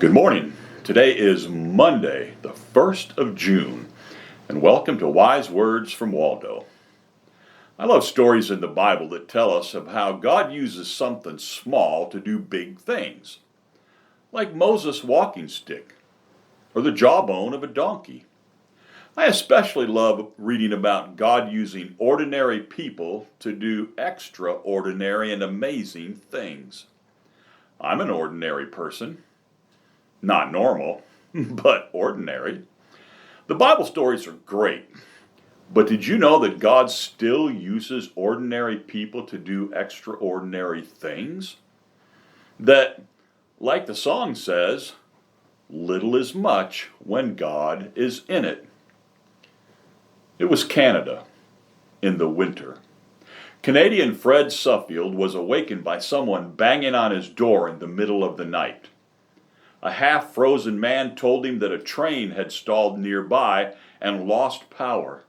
Good morning. Today is Monday, the 1st of June, and welcome to Wise Words from Waldo. I love stories in the Bible that tell us of how God uses something small to do big things, like Moses' walking stick or the jawbone of a donkey. I especially love reading about God using ordinary people to do extraordinary and amazing things. I'm an ordinary person. Not normal, but ordinary. The Bible stories are great, but did you know that God still uses ordinary people to do extraordinary things? That, like the song says, little is much when God is in it. It was Canada in the winter. Canadian Fred Suffield was awakened by someone banging on his door in the middle of the night. A half-frozen man told him that a train had stalled nearby and lost power.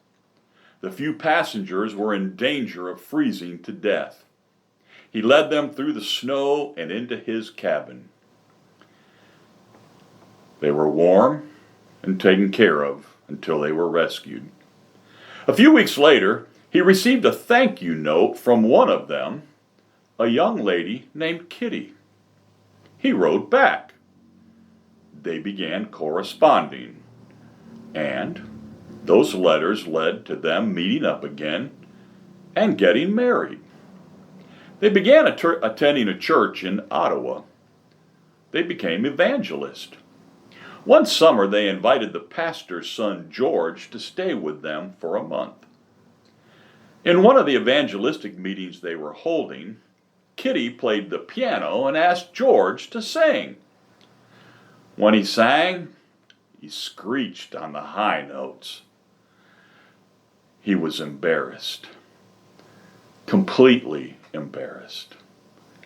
The few passengers were in danger of freezing to death. He led them through the snow and into his cabin. They were warm and taken care of until they were rescued. A few weeks later, he received a thank you note from one of them, a young lady named Kitty. He wrote back. They began corresponding, and those letters led to them meeting up again and getting married. They began attending a church in Ottawa. They became evangelists. One summer they invited the pastor's son George to stay with them for a month. In one of the evangelistic meetings they were holding, Kitty played the piano and asked George to sing. When he sang, he screeched on the high notes. He was embarrassed, completely embarrassed,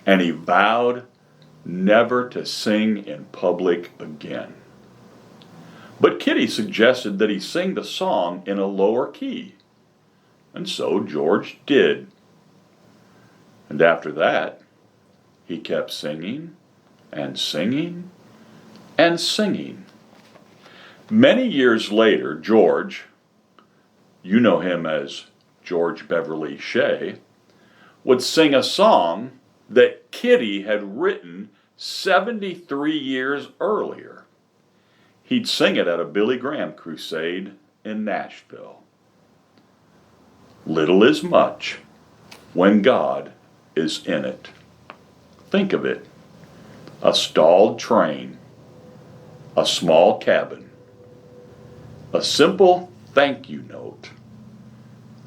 and he vowed never to sing in public again. But Kitty suggested that he sing the song in a lower key, and so George did. And after that, he kept singing and singing and singing. Many years later, George, you know him as George Beverly Shea, would sing a song that Kitty had written 73 years earlier. He'd sing it at a Billy Graham crusade in Nashville. Little is much when God is in it. Think of it. A stalled train, a small cabin, a simple thank you note,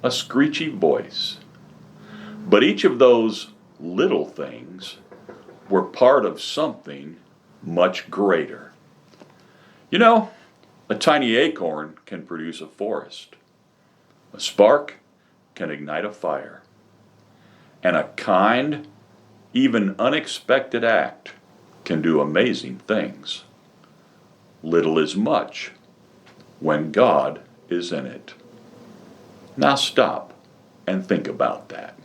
a screechy voice. But each of those little things were part of something much greater. You know, a tiny acorn can produce a forest. A spark can ignite a fire. And a kind, even unexpected act can do amazing things. Little is much when God is in it. Now stop and think about that.